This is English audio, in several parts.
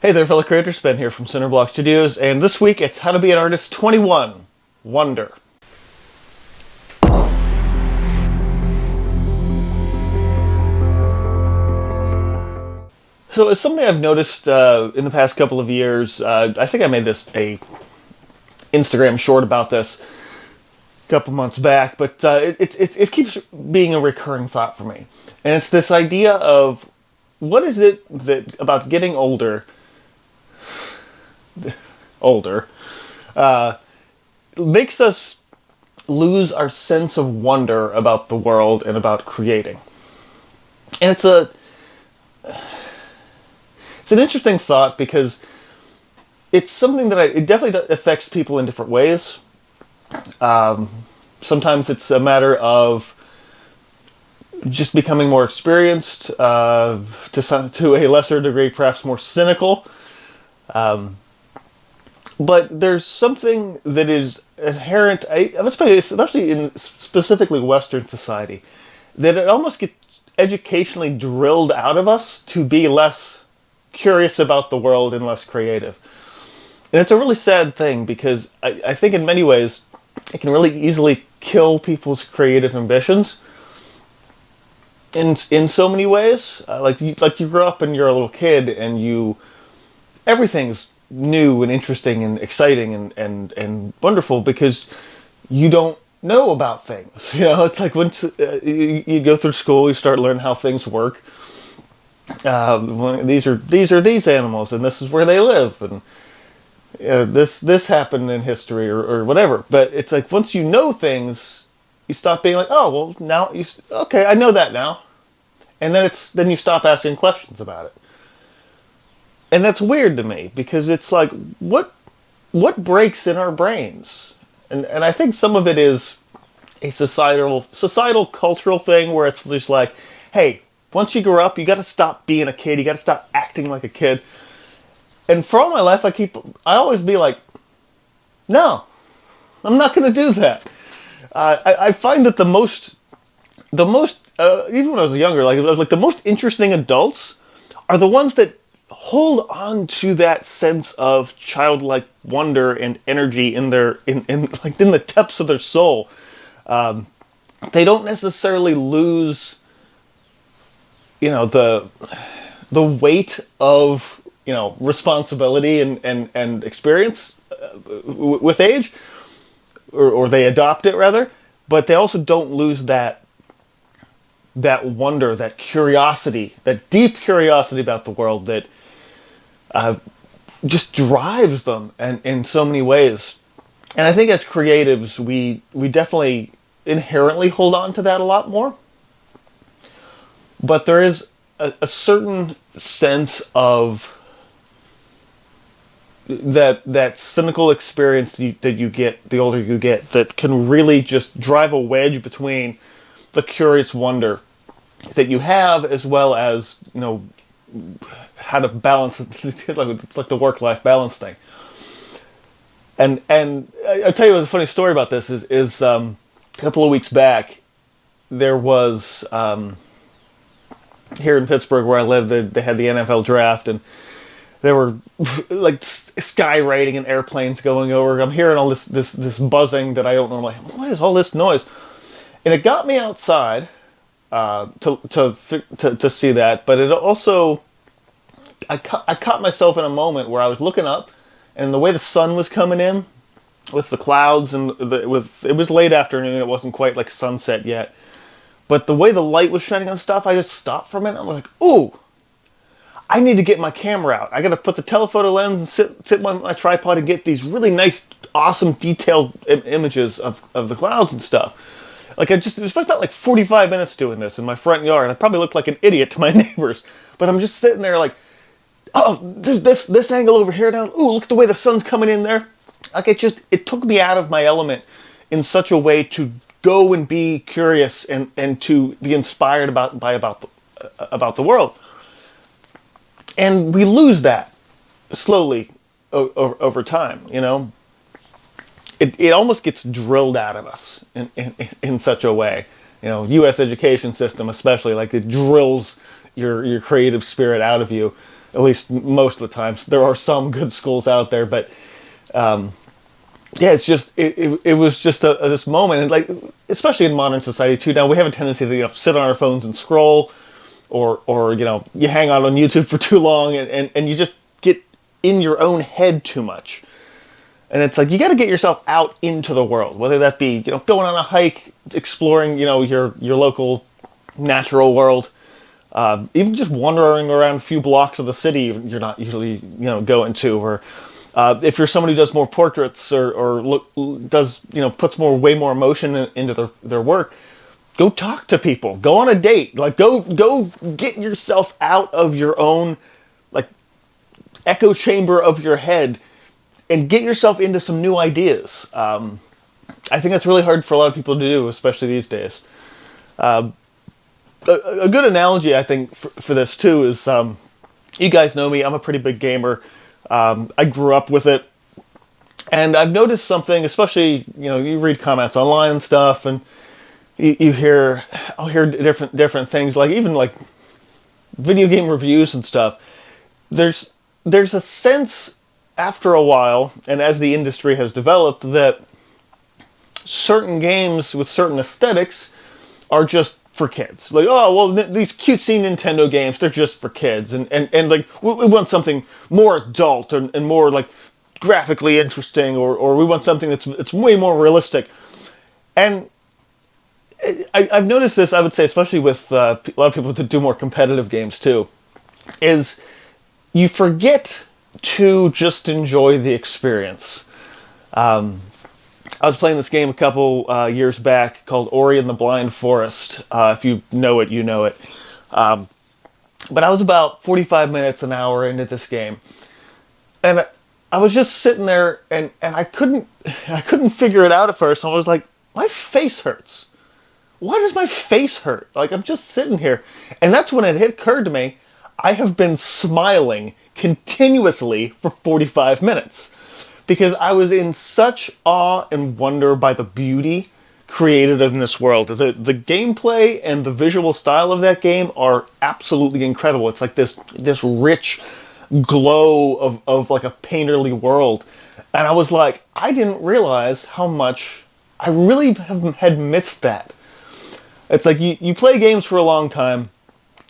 Hey there, fellow creators. Ben here from Cinder Studios, and this week it's How to Be an Artist 21 Wonder. So, it's something I've noticed in the past couple of years. I think I made this a Instagram short about this a couple months back, but it keeps being a recurring thought for me, and it's this idea of what is it that about getting older makes us lose our sense of wonder about the world and about creating. And it's an interesting thought because it's something that it definitely affects people in different ways. Sometimes it's a matter of just becoming more experienced, to a lesser degree, perhaps more cynical. But there's something that is inherent, especially in specifically Western society, that it almost gets educationally drilled out of us to be less curious about the world and less creative. And it's a really sad thing because I think in many ways it can really easily kill people's creative ambitions. In so many ways, like you grow up and you're a little kid and everything's new and interesting and exciting and wonderful because you don't know about things. It's like once you go through school, you start learning how things work. These are these animals, and this is where they live, and this happened in history or whatever. But it's like once you know things, you stop being like, oh well, now okay, I know that now, and then you stop asking questions about it. And that's weird to me because it's like what breaks in our brains, and I think some of it is a societal cultural thing where it's just like, hey, once you grow up, you got to stop being a kid, you got to stop acting like a kid. And for all my life, I always be like, no, I'm not going to do that. I find that the most even when I was younger, like I was like the most interesting adults are the ones that hold on to that sense of childlike wonder and energy in the depths of their soul. They don't necessarily lose, the weight of responsibility and experience with age, or they adopt it rather, but they also don't lose that wonder, that curiosity, that deep curiosity about the world that just drives them and in so many ways. And I think as creatives, we definitely inherently hold on to that a lot more. But there is a certain sense of that cynical experience that you get the older you get that can really just drive a wedge between the curious wonder that you have as well as how to balance it. It's like the work-life balance thing. And I'll tell you a funny story about this is a couple of weeks back there was here in Pittsburgh where I live, they had the NFL draft, and there were like skywriting and airplanes going over. I'm hearing all this buzzing that I don't normally. What is all this noise? And it got me outside to see that, but it also I caught myself in a moment where I was looking up, and the way the sun was coming in with the clouds and it was late afternoon. It wasn't quite like sunset yet, but the way the light was shining on stuff, I just stopped for a minute. I'm like, ooh, I need to get my camera out. I got to put the telephoto lens and sit on my tripod and get these really nice, awesome, detailed images of the clouds and stuff. Like it was about like 45 minutes doing this in my front yard. I probably looked like an idiot to my neighbors, but I'm just sitting there like, oh, there's this angle over here down. Ooh, look at the way the sun's coming in there. Like it took me out of my element in such a way to go and be curious and to be inspired about the world. And we lose that slowly over time, It almost gets drilled out of us in such a way. U.S. education system especially, like it drills your creative spirit out of you At least most of the times. There are some good schools out there, but yeah, it's just it was just this moment, and like especially in modern society too. Now we have a tendency to sit on our phones and scroll, or you hang out on YouTube for too long, and you just get in your own head too much. And it's like you got to get yourself out into the world, whether that be going on a hike, exploring your local natural world, even just wandering around a few blocks of the city you're not usually going to, or if you're somebody who does more portraits or does way more emotion into their work, go talk to people, go on a date, like go get yourself out of your own like echo chamber of your head and get yourself into some new ideas. I think that's really hard for a lot of people to do, especially these days. A good analogy, I think, for this too is, you guys know me, I'm a pretty big gamer. I grew up with it, and I've noticed something, especially, you read comments online and stuff, and I'll hear different things, like even like video game reviews and stuff. There's a sense after a while, and as the industry has developed, that certain games with certain aesthetics are just for kids. Like, oh, well, these cutesy Nintendo games, they're just for kids. And like, we want something more adult and more, like, graphically interesting, or we want something that's way more realistic. And I've noticed this, I would say, especially with a lot of people that do more competitive games, too, is you forget to just enjoy the experience. I was playing this game a couple years back called Ori and the Blind Forest. If you know it, you know it. But I was about 45 minutes, an hour into this game. And I was just sitting there, and I couldn't figure it out at first. I was like, my face hurts. Why does my face hurt? Like, I'm just sitting here. And that's when it occurred to me, I have been smiling continuously for 45 minutes. Because I was in such awe and wonder by the beauty created in this world. The gameplay and the visual style of that game are absolutely incredible. It's like this rich glow of like a painterly world. And I was like, I didn't realize how much I really had missed that. It's like you play games for a long time,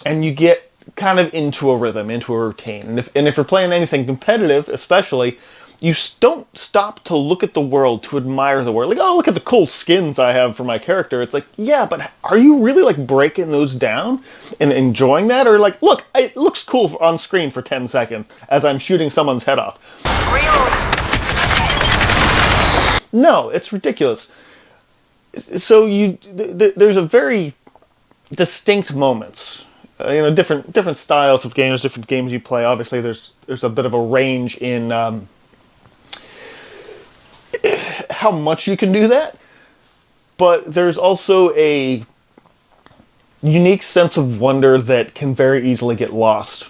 and you get kind of into a rhythm, into a routine. And if you're playing anything competitive, especially, you don't stop to look at the world, to admire the world. Like, oh, look at the cool skins I have for my character. It's like, yeah, but are you really like breaking those down and enjoying that? Or like, look, it looks cool on screen for 10 seconds as I'm shooting someone's head off. No, it's ridiculous. So there's a very distinct moments. Different styles of games, different games you play. Obviously, there's a bit of a range in how much you can do that, but there's also a unique sense of wonder that can very easily get lost.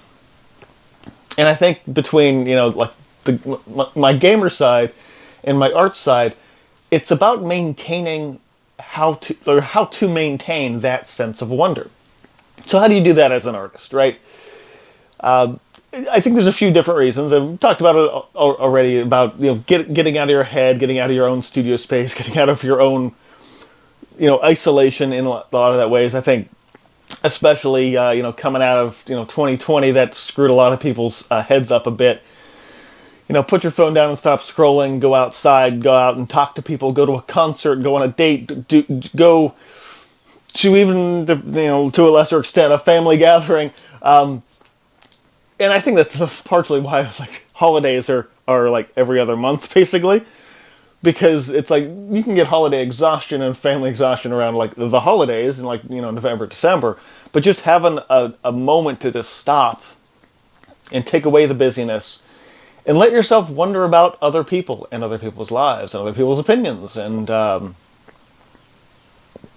And I think between like my gamer side and my art side, it's about maintaining how to maintain that sense of wonder. So how do you do that as an artist, right? I think there's a few different reasons. I've talked about it already, about getting out of your head, getting out of your own studio space, getting out of your own isolation in a lot of that ways. I think especially coming out of 2020, that screwed a lot of people's heads up a bit. Put your phone down and stop scrolling. Go outside. Go out and talk to people. Go to a concert. Go on a date. Go to even to a lesser extent a family gathering. And I think that's partially why it's like holidays are like every other month, basically. Because it's like you can get holiday exhaustion and family exhaustion around like the holidays in like November, December. But just having a moment to just stop and take away the busyness and let yourself wonder about other people and other people's lives and other people's opinions and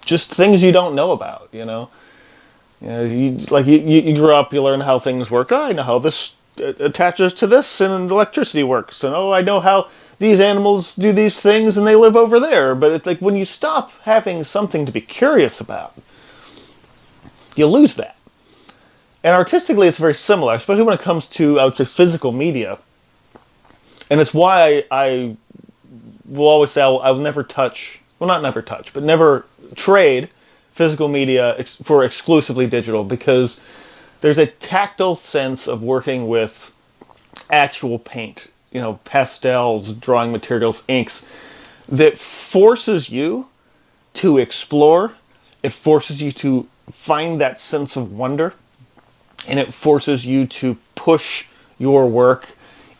just things you don't know about, You grew up, you learn how things work. Oh, I know how this attaches to this and electricity works. And I know how these animals do these things and they live over there. But it's like when you stop having something to be curious about, you lose that. And artistically, it's very similar, especially when it comes to, I would say, physical media. And it's why I will always say I will never touch, well, not never touch, but never trade physical media for exclusively digital, because there's a tactile sense of working with actual paint, pastels, drawing materials, inks, that forces you to explore. It forces you to find that sense of wonder, and it forces you to push your work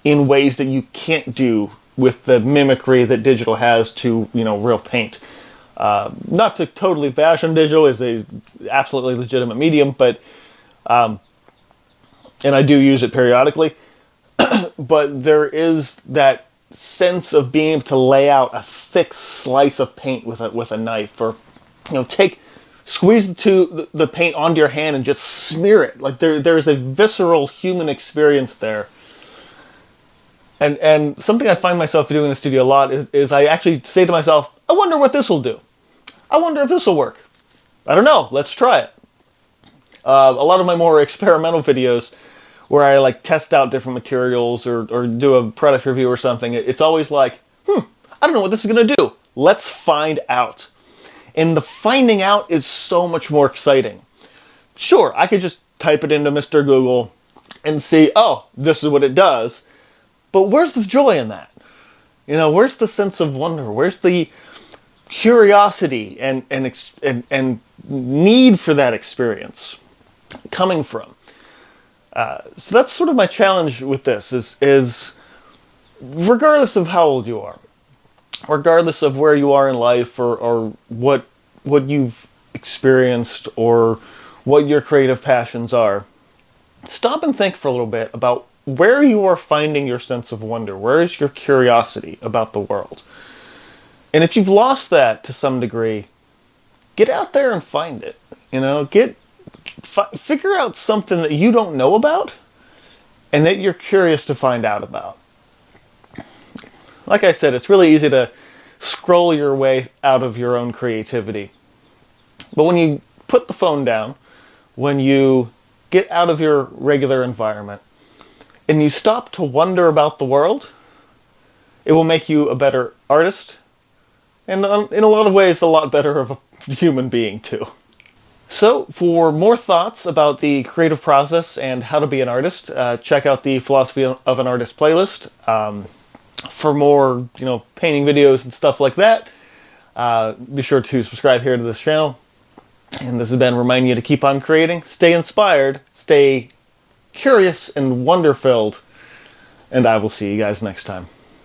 in ways that you can't do with the mimicry that digital has to, real paint. Not to totally bash on digital, is a absolutely legitimate medium, but and I do use it periodically. But there is that sense of being able to lay out a thick slice of paint with a knife, or squeeze the paint onto your hand and just smear it. Like there's a visceral human experience there. And something I find myself doing in the studio a lot is I actually say to myself, I wonder what this will do. I wonder if this will work. I don't know. Let's try it. A lot of my more experimental videos, where I test out different materials or do a product review or something, it's always like, I don't know what this is going to do. Let's find out. And the finding out is so much more exciting. Sure, I could just type it into Mr. Google and see, oh, this is what it does. But where's the joy in that? Where's the sense of wonder? Where's the curiosity and need for that experience coming from? So that's sort of my challenge with this, is regardless of how old you are, regardless of where you are in life, or what you've experienced, or what your creative passions are, stop and think for a little bit about where you are finding your sense of wonder. Where is your curiosity about the world? And if you've lost that to some degree, get out there and find it. Figure out something that you don't know about and that you're curious to find out about. Like I said, it's really easy to scroll your way out of your own creativity. But when you put the phone down, when you get out of your regular environment, and you stop to wonder about the world, it will make you a better artist, and in a lot of ways, a lot better of a human being too. So, for more thoughts about the creative process and how to be an artist, check out the Philosophy of an Artist playlist. For more, painting videos and stuff like that, be sure to subscribe here to this channel. And this has been reminding you to keep on creating, stay inspired, stay curious and wonder-filled, and I will see you guys next time.